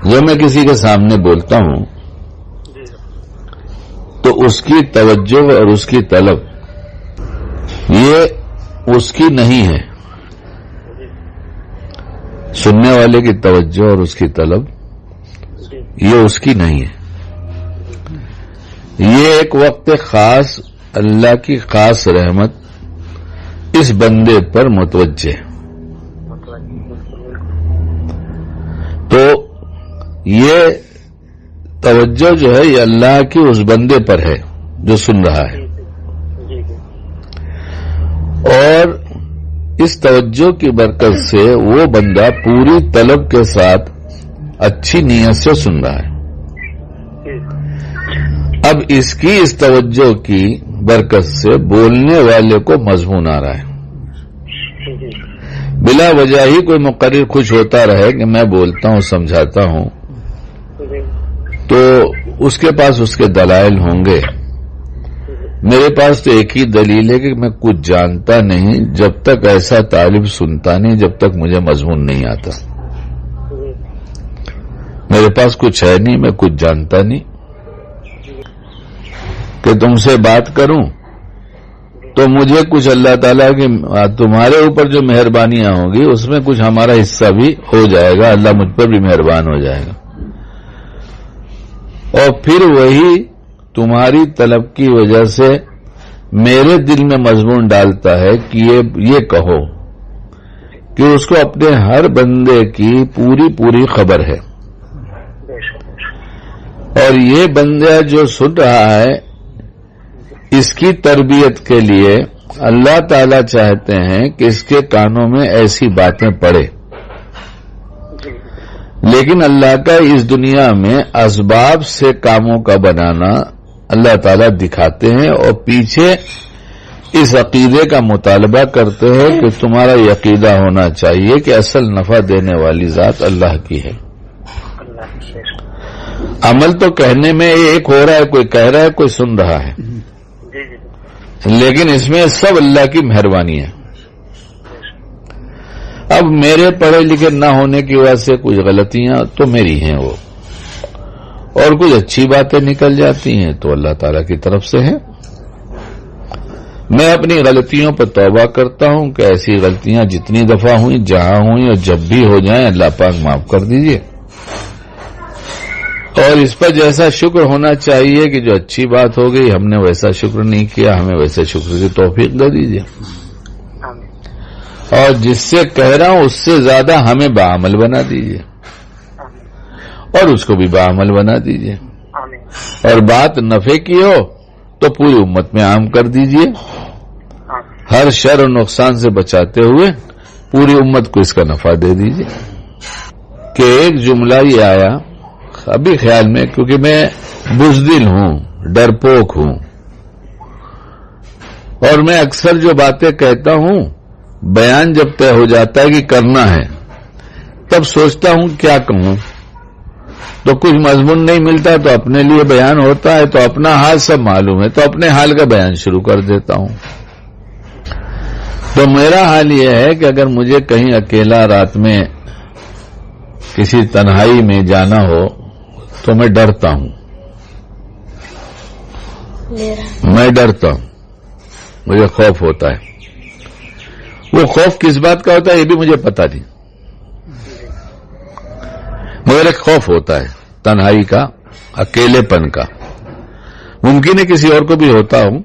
جب میں کسی کے سامنے بولتا ہوں تو اس کی توجہ اور اس کی طلب یہ اس کی نہیں ہے، سننے والے کی توجہ اور اس کی طلب یہ اس کی نہیں ہے. یہ ایک وقت خاص اللہ کی خاص رحمت اس بندے پر متوجہ ہے. تو یہ توجہ جو ہے یہ اللہ کی اس بندے پر ہے جو سن رہا ہے، اور اس توجہ کی برکت سے وہ بندہ پوری طلب کے ساتھ اچھی نیت سے سن رہا ہے. اب اس کی اس توجہ کی برکت سے بولنے والے کو مضمون آ رہا ہے. بلا وجہ ہی کوئی مقرر خوش ہوتا رہے کہ میں بولتا ہوں سمجھاتا ہوں، تو اس کے پاس اس کے دلائل ہوں گے. میرے پاس تو ایک ہی دلیل ہے کہ میں کچھ جانتا نہیں جب تک ایسا طالب سنتا نہیں، جب تک مجھے مضمون نہیں آتا. میرے پاس کچھ ہے نہیں، میں کچھ جانتا نہیں کہ تم سے بات کروں تو مجھے کچھ اللہ تعالیٰ کی تمہارے اوپر جو مہربانیاں ہوں گی اس میں کچھ ہمارا حصہ بھی ہو جائے گا، اللہ مجھ پر بھی مہربان ہو جائے گا. اور پھر وہی تمہاری طلب کی وجہ سے میرے دل میں مضمون ڈالتا ہے کہ یہ کہو کہ اس کو اپنے ہر بندے کی پوری خبر ہے، اور یہ بندہ جو سن رہا ہے اس کی تربیت کے لیے اللہ تعالی چاہتے ہیں کہ اس کے کانوں میں ایسی باتیں پڑے. لیکن اللہ کا اس دنیا میں اسباب سے کاموں کا بنانا اللہ تعالیٰ دکھاتے ہیں، اور پیچھے اس عقیدے کا مطالبہ کرتے ہیں کہ تمہارا یہ عقیدہ ہونا چاہیے کہ اصل نفع دینے والی ذات اللہ کی ہے. عمل تو کہنے میں ایک ہو رہا ہے، کوئی کہہ رہا ہے کوئی سن رہا ہے، لیکن اس میں سب اللہ کی مہربانی ہے. اب میرے پڑھے لکھے نہ ہونے کی وجہ سے کچھ غلطیاں تو میری ہیں وہ، اور کچھ اچھی باتیں نکل جاتی ہیں تو اللہ تعالیٰ کی طرف سے ہیں. میں اپنی غلطیوں پر توبہ کرتا ہوں کہ ایسی غلطیاں جتنی دفعہ ہوئیں، جہاں ہوئیں اور جب بھی ہو جائیں اللہ پاک معاف کر دیجئے. اور اس پر جیسا شکر ہونا چاہیے کہ جو اچھی بات ہو گئی ہم نے ویسا شکر نہیں کیا، ہمیں ویسے شکر کی توفیق دے دیجئے. اور جس سے کہہ رہا ہوں اس سے زیادہ ہمیں باعمل بنا دیجئے، اور اس کو بھی باعمل بنا دیجئے. اور بات نفع کی ہو تو پوری امت میں عام کر دیجئے، ہر شر و نقصان سے بچاتے ہوئے پوری امت کو اس کا نفع دے دیجئے. کہ ایک جملہ یہ آیا ابھی خیال میں، کیونکہ میں بزدل ہوں، ڈرپوک ہوں، اور میں اکثر جو باتیں کہتا ہوں بیان جب طے ہو جاتا ہے کہ کرنا ہے تب سوچتا ہوں کیا کہوں، تو کچھ مضمون نہیں ملتا تو اپنے لیے بیان ہوتا ہے تو اپنا حال سب معلوم ہے تو اپنے حال کا بیان شروع کر دیتا ہوں. تو میرا حال یہ ہے کہ اگر مجھے کہیں اکیلا رات میں کسی تنہائی میں جانا ہو تو میں ڈرتا ہوں، مجھے خوف ہوتا ہے. وہ خوف کس بات کا ہوتا ہے یہ بھی مجھے پتا نہیں، مگر ایک خوف ہوتا ہے تنہائی کا، اکیلے پن کا. ممکن ہے کسی اور کو بھی ہوتا ہوں،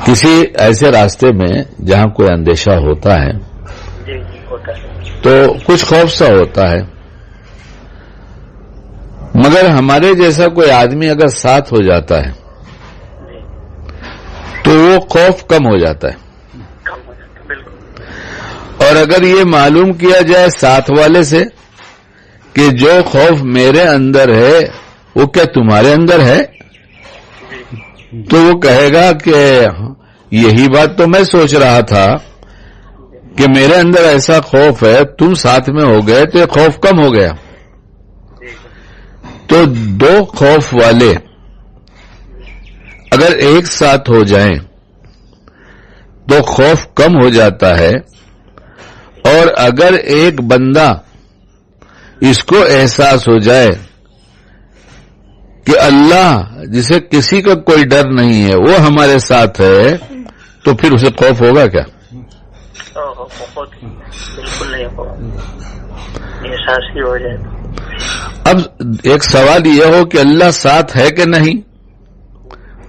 کسی ایسے راستے میں جہاں کوئی اندیشہ ہوتا ہے تو کچھ خوف سا ہوتا ہے. مگر ہمارے جیسا کوئی آدمی اگر ساتھ ہو جاتا ہے تو وہ خوف کم ہو جاتا ہے. اور اگر یہ معلوم کیا جائے ساتھ والے سے کہ جو خوف میرے اندر ہے وہ کیا تمہارے اندر ہے، تو وہ کہے گا کہ یہی بات تو میں سوچ رہا تھا کہ میرے اندر ایسا خوف ہے، تم ساتھ میں ہو گئے تو یہ خوف کم ہو گیا. تو دو خوف والے اگر ایک ساتھ ہو جائیں تو خوف کم ہو جاتا ہے. اور اگر ایک بندہ اس کو احساس ہو جائے کہ اللہ جسے کسی کا کوئی ڈر نہیں ہے وہ ہمارے ساتھ ہے، تو پھر اسے خوف ہوگا کیا؟ بالکل نہیں ہوگا، احساس ہی ہو جائے۔ اب ایک سوال یہ ہو کہ اللہ ساتھ ہے کہ نہیں،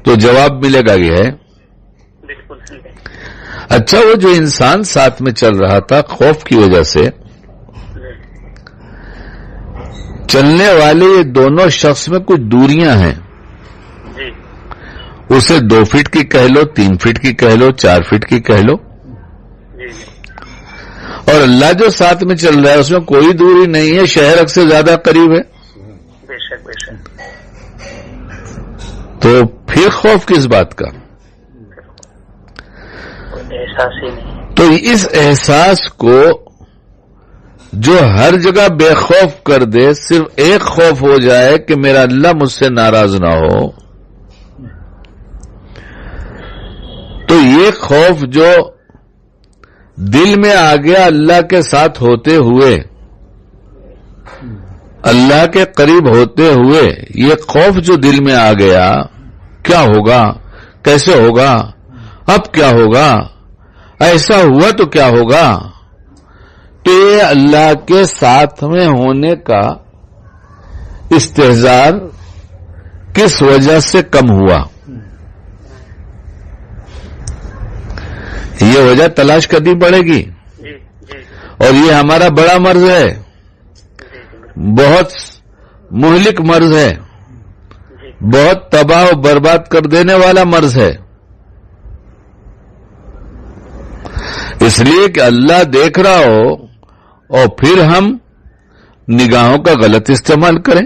تو جواب ملے گا یہ ہے۔ بالکل اچھا، وہ جو انسان ساتھ میں چل رہا تھا خوف کی وجہ سے، چلنے والے یہ دونوں شخص میں کچھ دوریاں ہیں، جی اسے 2 فٹ کی کہہ لو، 3 فٹ کی کہہ لو، 4 فٹ کی کہہ لو، جی اور اللہ جو ساتھ میں چل رہا ہے اس میں کوئی دوری نہیں ہے، شہر سے زیادہ قریب ہے، بے شک بے شک۔ تو پھر خوف کس بات کا؟ احساس ہی نہیں۔ تو اس احساس کو جو ہر جگہ بے خوف کر دے، صرف ایک خوف ہو جائے کہ میرا اللہ مجھ سے ناراض نہ ہو، تو یہ خوف جو دل میں آ گیا اللہ کے ساتھ ہوتے ہوئے، اللہ کے قریب ہوتے ہوئے، یہ خوف جو دل میں آ گیا، کیا ہوگا، کیسے ہوگا، اب کیا ہوگا، ایسا ہوا تو کیا ہوگا، تو یہ اللہ کے ساتھ میں ہونے کا استحضار کس وجہ سے کم ہوا، یہ وجہ تلاش کرنی پڑے گی۔ جی جی اور یہ ہمارا بڑا مرض ہے، بہت مہلک مرض ہے، بہت تباہ و برباد کر دینے والا مرض ہے، اس لیے کہ اللہ دیکھ رہا ہو اور پھر ہم نگاہوں کا غلط استعمال کریں،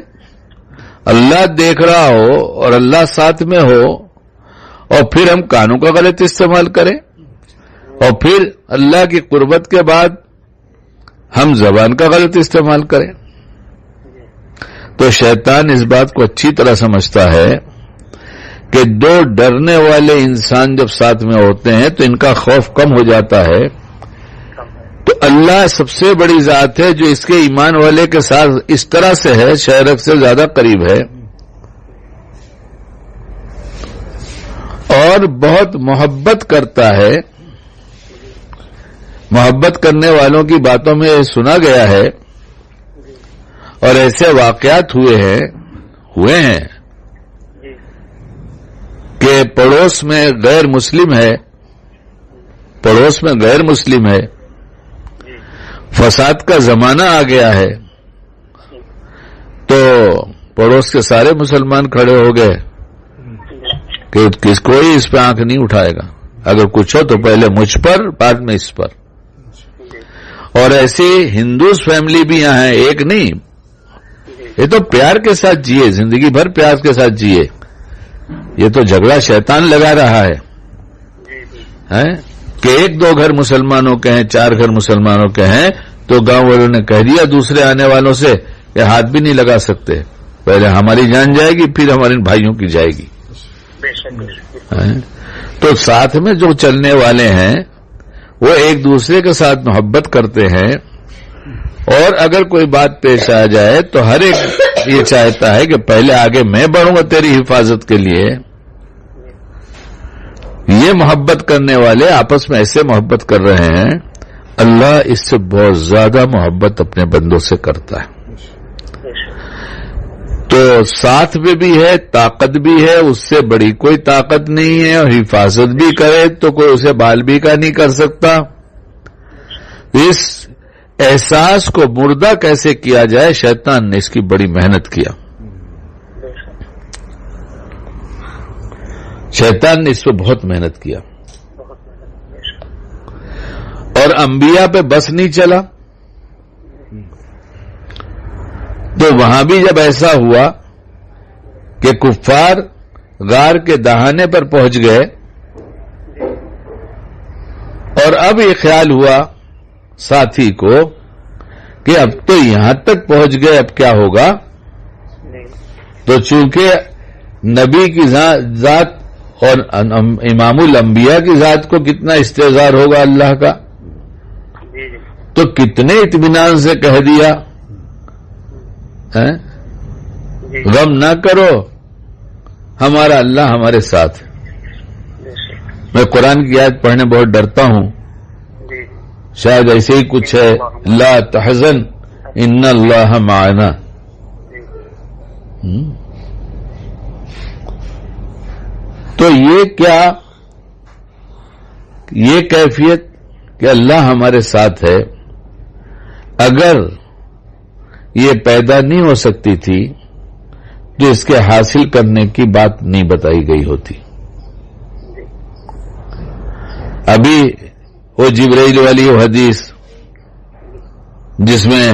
اللہ دیکھ رہا ہو اور اللہ ساتھ میں ہو اور پھر ہم کانوں کا غلط استعمال کریں، اور پھر اللہ کی قربت کے بعد ہم زبان کا غلط استعمال کریں۔ تو شیطان اس بات کو اچھی طرح سمجھتا ہے کہ 2 ڈرنے والے انسان جب ساتھ میں ہوتے ہیں تو ان کا خوف کم ہو جاتا ہے۔ تو اللہ سب سے بڑی ذات ہے جو اس کے ایمان والے کے ساتھ اس طرح سے ہے، شہرک سے زیادہ قریب ہے، اور بہت محبت کرتا ہے۔ محبت کرنے والوں کی باتوں میں سنا گیا ہے اور ایسے واقعات ہوئے ہیں کہ پڑوس میں غیر مسلم ہے، فساد کا زمانہ آ گیا ہے، تو پڑوس کے سارے مسلمان کھڑے ہو گئے کہ کوئی اس پہ آنکھ نہیں اٹھائے گا، اگر کچھ ہو تو پہلے مجھ پر، بعد میں اس پر۔ اور ایسی ہندوز فیملی بھی یہاں ہے، ایک نہیں، یہ تو پیار کے ساتھ جیے، زندگی بھر پیار کے ساتھ جیے، یہ تو جھگڑا شیطان لگا رہا ہے کہ 1-2 گھر مسلمانوں کے ہیں، 4 گھر مسلمانوں کے ہیں، تو گاؤں والوں نے کہہ دیا دوسرے آنے والوں سے کہ ہاتھ بھی نہیں لگا سکتے، پہلے ہماری جان جائے گی پھر ہمارے بھائیوں کی جائے گی۔ تو ساتھ میں جو چلنے والے ہیں وہ ایک دوسرے کے ساتھ محبت کرتے ہیں، اور اگر کوئی بات پیش آ جائے تو ہر ایک یہ چاہتا ہے کہ پہلے آگے میں بڑھوں گا تیری حفاظت کے لیے۔ یہ محبت کرنے والے آپس میں ایسے محبت کر رہے ہیں، اللہ اس سے بہت زیادہ محبت اپنے بندوں سے کرتا ہے۔ تو ساتھ میں بھی ہے، طاقت بھی ہے، اس سے بڑی کوئی طاقت نہیں ہے، اور حفاظت بھی کرے تو کوئی اسے بال بھی کا نہیں کر سکتا۔ اس احساس کو مردہ کیسے کیا جائے، شیطان نے اس کی بڑی محنت کیا، شیطان نے اس پہ بہت محنت کیا، اور انبیاء پہ بس نہیں چلا۔ تو وہاں بھی جب ایسا ہوا کہ کفار غار کے دہانے پر پہنچ گئے، اور اب یہ خیال ہوا ساتھی کو کہ اب تو یہاں تک پہنچ گئے، اب کیا ہوگا؟ تو چونکہ نبی کی ذات اور امام الانبیاء کی ذات کو کتنا استحضار ہوگا اللہ کا، تو کتنے اطمینان سے کہہ دیا غم نہ کرو، ہمارا اللہ ہمارے ساتھ ہے۔ میں قرآن کی آیت پڑھنے بہت ڈرتا ہوں، شاید ایسے ہی کچھ ہے، لا تحزن ان اللہ معنا۔ تو یہ کیا، یہ کیفیت کہ اللہ ہمارے ساتھ ہے، اگر یہ پیدا نہیں ہو سکتی تھی تو اس کے حاصل کرنے کی بات نہیں بتائی گئی ہوتی۔ ابھی وہ جبرائیل والی حدیث جس میں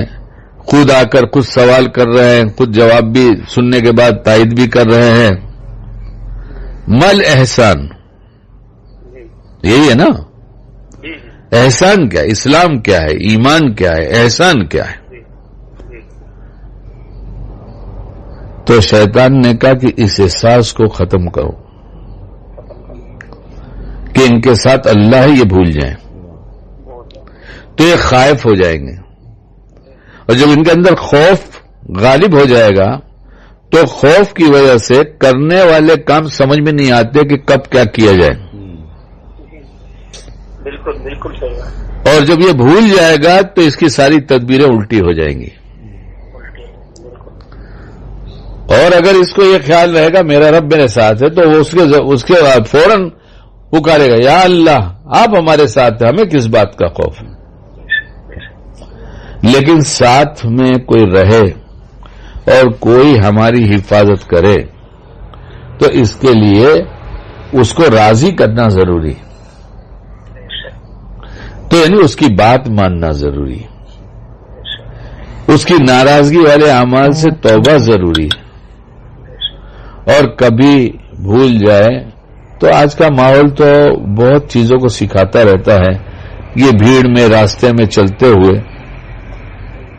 خود آ کر خود سوال کر رہے ہیں، خود جواب بھی سننے کے بعد تائید بھی کر رہے ہیں، مل احسان، یہی ہے نا؟ احسان کیا ہے؟ اسلام کیا ہے؟ ایمان کیا ہے؟ احسان کیا ہے؟ تو شیطان نے کہا کہ اس احساس کو ختم کرو کہ ان کے ساتھ اللہ ہی یہ بھول جائیں، تو یہ خائف ہو جائیں گے، اور جب ان کے اندر خوف غالب ہو جائے گا تو خوف کی وجہ سے کرنے والے کام سمجھ میں نہیں آتے کہ کب کیا کیا جائے۔ بالکل بالکل صحیح۔ اور جب یہ بھول جائے گا تو اس کی ساری تدبیریں الٹی ہو جائیں گی۔ اور اگر اس کو یہ خیال رہے گا میرا رب میرے ساتھ ہے تو وہ اس کے بعد فوراً پکارے گا، یا اللہ آپ ہمارے ساتھ ہیں، ہمیں کس بات کا خوف ہے۔ لیکن ساتھ میں کوئی رہے اور کوئی ہماری حفاظت کرے تو اس کے لیے اس کو راضی کرنا ضروری، تو یعنی اس کی بات ماننا ضروری، اس کی ناراضگی والے اعمال سے توبہ ضروری ہے۔ اور کبھی بھول جائے تو آج کا ماحول تو بہت چیزوں کو سکھاتا رہتا ہے۔ یہ بھیڑ میں راستے میں چلتے ہوئے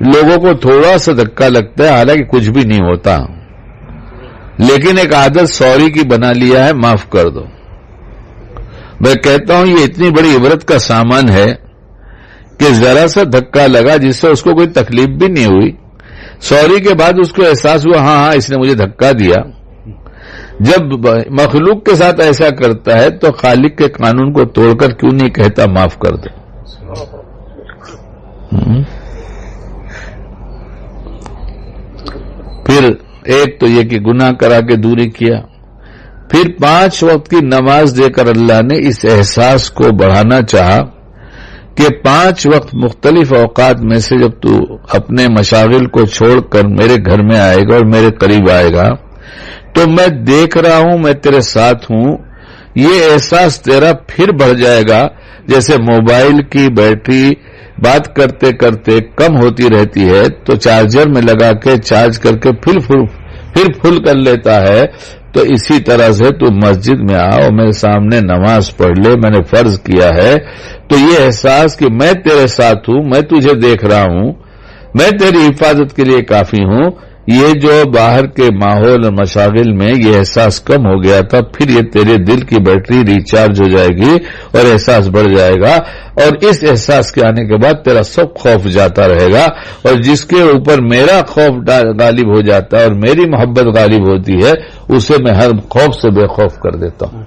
لوگوں کو تھوڑا سا دھکا لگتا ہے، حالانکہ کچھ بھی نہیں ہوتا، لیکن ایک عادت سوری کی بنا لیا ہے، معاف کر دو۔ میں کہتا ہوں یہ اتنی بڑی عبرت کا سامان ہے کہ ذرا سا دھکا لگا جس سے اس کو کوئی تکلیف بھی نہیں ہوئی، سوری کے بعد اس کو احساس ہوا ہاں اس نے مجھے دھکا دیا۔ جب مخلوق کے ساتھ ایسا کرتا ہے تو خالق کے قانون کو توڑ کر کیوں نہیں کہتا معاف کر دو؟ پھر ایک تو یہ کہ گناہ کرا کے دوری کیا، پھر 5 وقت کی نماز دے کر اللہ نے اس احساس کو بڑھانا چاہا کہ 5 وقت مختلف اوقات میں سے جب تو اپنے مشاغل کو چھوڑ کر میرے گھر میں آئے گا اور میرے قریب آئے گا تو میں دیکھ رہا ہوں، میں تیرے ساتھ ہوں، یہ احساس تیرا پھر بڑھ جائے گا۔ جیسے موبائل کی بیٹری بات کرتے کرتے کم ہوتی رہتی ہے تو چارجر میں لگا کے چارج کر کے پھر فل کر لیتا ہے، تو اسی طرح سے تو مسجد میں آؤ، میرے سامنے نماز پڑھ لے، میں نے فرض کیا ہے، تو یہ احساس کہ میں تیرے ساتھ ہوں، میں تجھے دیکھ رہا ہوں، میں تیری حفاظت کے لیے کافی ہوں، یہ جو باہر کے ماحول اور مشاغل میں یہ احساس کم ہو گیا تھا، پھر یہ تیرے دل کی بیٹری ریچارج ہو جائے گی اور احساس بڑھ جائے گا، اور اس احساس کے آنے کے بعد تیرا سب خوف جاتا رہے گا، اور جس کے اوپر میرا خوف غالب ہو جاتا ہے اور میری محبت غالب ہوتی ہے اسے میں ہر خوف سے بے خوف کر دیتا ہوں،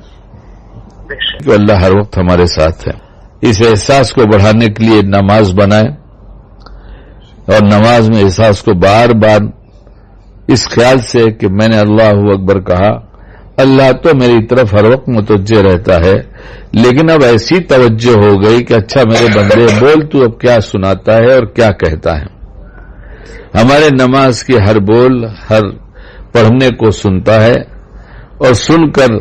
کہ اللہ ہر وقت ہمارے ساتھ ہے۔ اس احساس کو بڑھانے کے لیے نماز بنائیں، اور نماز میں احساس کو بار بار اس خیال سے کہ میں نے اللہ اکبر کہا، اللہ تو میری طرف ہر وقت متوجہ رہتا ہے، لیکن اب ایسی توجہ ہو گئی کہ اچھا میرے بندے بول تو اب کیا سناتا ہے اور کیا کہتا ہے۔ ہمارے نماز کی ہر بول ہر پڑھنے کو سنتا ہے، اور سن کر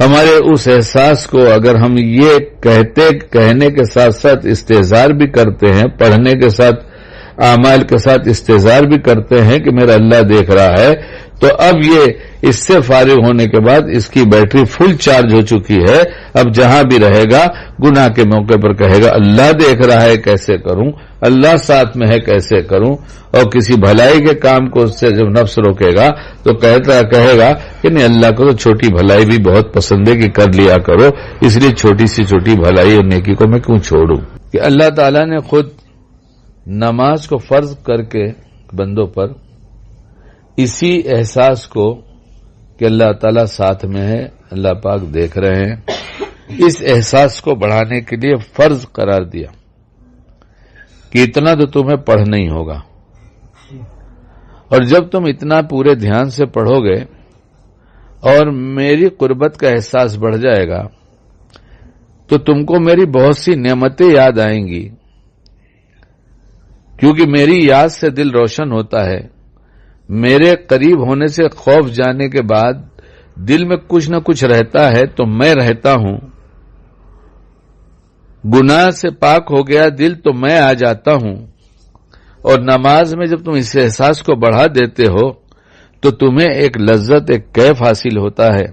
ہمارے اس احساس کو اگر ہم یہ کہنے کے ساتھ ساتھ استحضار بھی کرتے ہیں، پڑھنے کے ساتھ اعمال کے ساتھ استحضار بھی کرتے ہیں کہ میرا اللہ دیکھ رہا ہے، تو اب یہ اس سے فارغ ہونے کے بعد اس کی بیٹری فل چارج ہو چکی ہے، اب جہاں بھی رہے گا گناہ کے موقع پر کہے گا اللہ دیکھ رہا ہے کیسے کروں، اللہ ساتھ میں ہے کیسے کروں، اور کسی بھلائی کے کام کو اس سے جب نفس روکے گا تو کہے گا کہ نہیں اللہ کو تو چھوٹی بھلائی بھی بہت پسند ہے کہ کر لیا کرو، اس لیے چھوٹی سی چھوٹی بھلائی اور نیکی کو میں کیوں چھوڑوں۔ کہ اللہ تعالیٰ نے خود نماز کو فرض کر کے بندوں پر اسی احساس کو کہ اللہ تعالیٰ ساتھ میں ہے، اللہ پاک دیکھ رہے ہیں، اس احساس کو بڑھانے کے لیے فرض قرار دیا کہ اتنا تو تمہیں پڑھنا ہی ہوگا، اور جب تم اتنا پورے دھیان سے پڑھو گے اور میری قربت کا احساس بڑھ جائے گا تو تم کو میری بہت سی نعمتیں یاد آئیں گی، کیونکہ میری یاد سے دل روشن ہوتا ہے، میرے قریب ہونے سے خوف جانے کے بعد دل میں کچھ نہ کچھ رہتا ہے تو میں رہتا ہوں، گناہ سے پاک ہو گیا دل تو میں آ جاتا ہوں، اور نماز میں جب تم اس احساس کو بڑھا دیتے ہو تو تمہیں ایک لذت، ایک کیف حاصل ہوتا ہے،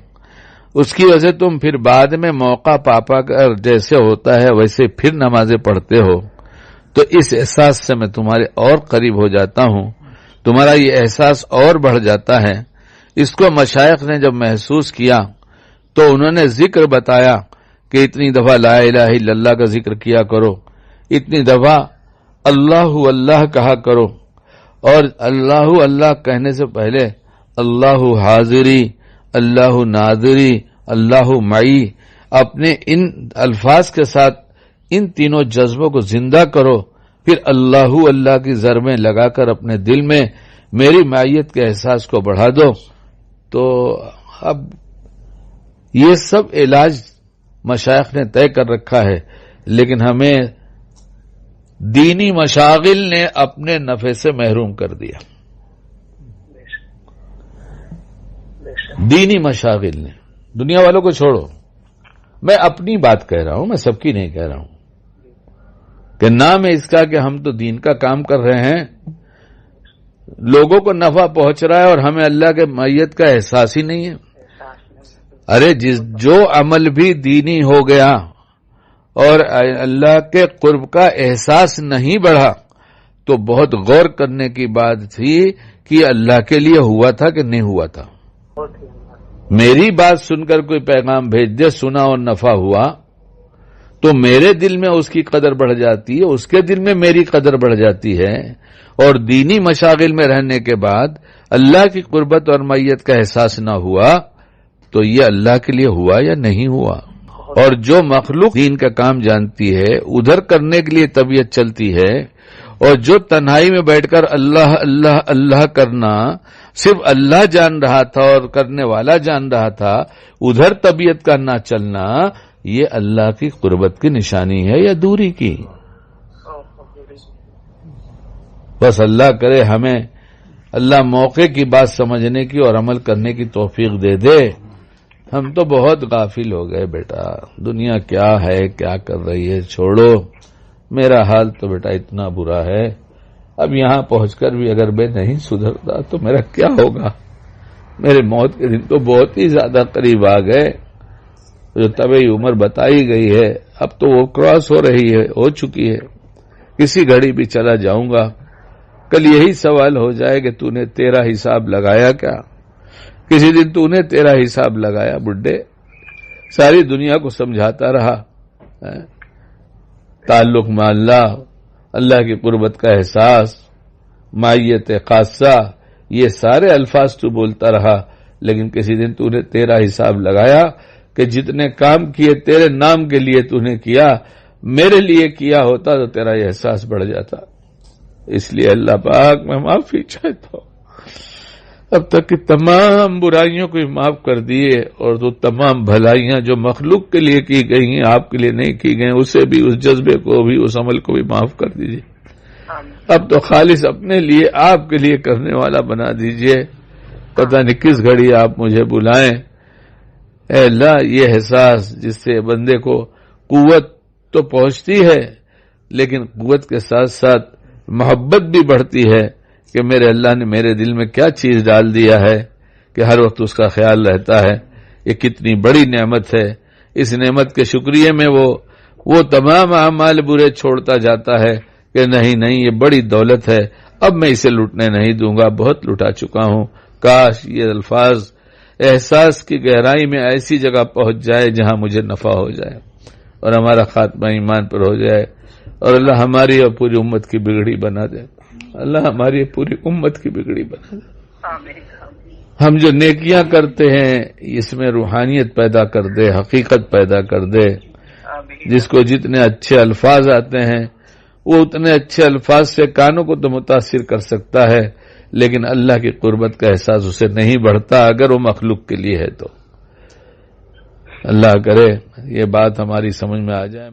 اس کی وجہ تم پھر بعد میں موقع پا کر جیسے ہوتا ہے ویسے پھر نمازیں پڑھتے ہو، تو اس احساس سے میں تمہارے اور قریب ہو جاتا ہوں، تمہارا یہ احساس اور بڑھ جاتا ہے۔ اس کو مشائخ نے جب محسوس کیا تو انہوں نے ذکر بتایا کہ اتنی دفعہ لا الہ الا اللہ کا ذکر کیا کرو، اتنی دفعہ اللہ اللہ کہا کرو، اور اللہ اللہ کہنے سے پہلے اللہ حاضری، اللہ ناظری، اللہ معی، اپنے ان الفاظ کے ساتھ ان تینوں جذبوں کو زندہ کرو، پھر اللہ اللہ کی ضربیں لگا کر اپنے دل میں میری معیت کے احساس کو بڑھا دو۔ تو اب یہ سب علاج مشائخ نے طے کر رکھا ہے، لیکن ہمیں دینی مشاغل نے اپنے نفع سے محروم کر دیا، دینی مشاغل نے۔ دنیا والوں کو چھوڑو، میں اپنی بات کہہ رہا ہوں، میں سب کی نہیں کہہ رہا ہوں، کہ نام ہے اس کا کہ ہم تو دین کا کام کر رہے ہیں، لوگوں کو نفع پہنچ رہا ہے اور ہمیں اللہ کے معیت کا احساس ہی نہیں ہے۔ ارے جو عمل بھی دینی ہو گیا اور اللہ کے قرب کا احساس نہیں بڑھا تو بہت غور کرنے کی بات تھی کہ اللہ کے لیے ہوا تھا کہ نہیں ہوا تھا۔ میری بات سن کر کوئی پیغام بھیج دے، سنا اور نفع ہوا تو میرے دل میں اس کی قدر بڑھ جاتی ہے، اس کے دل میں میری قدر بڑھ جاتی ہے، اور دینی مشاغل میں رہنے کے بعد اللہ کی قربت اور معیت کا احساس نہ ہوا تو یہ اللہ کے لیے ہوا یا نہیں ہوا۔ اور جو مخلوق دین کا کام جانتی ہے ادھر کرنے کے لیے طبیعت چلتی ہے، اور جو تنہائی میں بیٹھ کر اللہ اللہ اللہ کرنا صرف اللہ جان رہا تھا اور کرنے والا جان رہا تھا، ادھر طبیعت کا نہ چلنا، یہ اللہ کی قربت کی نشانی ہے یا دوری کی؟ بس اللہ کرے ہمیں اللہ موقع کی بات سمجھنے کی اور عمل کرنے کی توفیق دے دے۔ ہم تو بہت غافل ہو گئے بیٹا، دنیا کیا ہے، کیا کر رہی ہے، چھوڑو، میرا حال تو بیٹا اتنا برا ہے، اب یہاں پہنچ کر بھی اگر میں نہیں سدھرتا تو میرا کیا ہوگا؟ میرے موت کے دن تو بہت ہی زیادہ قریب آ گئے، جو طبعی عمر بتائی گئی ہے اب تو وہ کراس ہو رہی ہے، ہو چکی ہے، کسی گھڑی بھی چلا جاؤں گا۔ کل یہی سوال ہو جائے کہ تو نے تیرا حساب لگایا کیا؟ کسی دن تو نے تیرا حساب لگایا بڈھے؟ ساری دنیا کو سمجھاتا رہا تعلق میں اللہ، اللہ کی قربت کا احساس، معیت خاصہ، یہ سارے الفاظ تو بولتا رہا، لیکن کسی دن تو نے تیرا حساب لگایا کہ جتنے کام کیے تیرے نام کے لیے تو نے کیا، میرے لیے کیا ہوتا تو تیرا یہ احساس بڑھ جاتا۔ اس لیے اللہ پاک میں معافی چاہتا ہوں، اب تک کی تمام برائیوں کو معاف کر دیے، اور تو تمام بھلائیاں جو مخلوق کے لیے کی گئی ہیں آپ کے لیے نہیں کی گئی، اسے بھی، اس جذبے کو بھی، اس عمل کو بھی معاف کر دیجیے۔ اب تو خالص اپنے لیے، آپ کے لیے کرنے والا بنا دیجیے۔ پتہ نہیں کس گھڑی آپ مجھے بلائیں۔ اے اللہ، یہ احساس جس سے بندے کو قوت تو پہنچتی ہے، لیکن قوت کے ساتھ ساتھ محبت بھی بڑھتی ہے کہ میرے اللہ نے میرے دل میں کیا چیز ڈال دیا ہے کہ ہر وقت اس کا خیال رہتا ہے۔ یہ کتنی بڑی نعمت ہے، اس نعمت کے شکریہ میں وہ تمام اعمال برے چھوڑتا جاتا ہے کہ نہیں یہ بڑی دولت ہے، اب میں اسے لوٹنے نہیں دوں گا، بہت لٹا چکا ہوں۔ کاش یہ الفاظ احساس کی گہرائی میں ایسی جگہ پہنچ جائے جہاں مجھے نفع ہو جائے اور ہمارا خاتمہ ایمان پر ہو جائے، اور اللہ ہماری اور پوری امت کی بگڑی بنا دے۔ اللہ ہماری پوری امت کی بگڑی بنا دے. آمین. ہم جو نیکیاں کرتے ہیں اس میں روحانیت پیدا کر دے، حقیقت پیدا کر دے. آمین. جس کو جتنے اچھے الفاظ آتے ہیں وہ اتنے اچھے الفاظ سے کانوں کو تو متاثر کر سکتا ہے، لیکن اللہ کی قربت کا احساس اسے نہیں بڑھتا اگر وہ مخلوق کے لیے ہے تو. اللہ کرے یہ بات ہماری سمجھ میں آ جائے.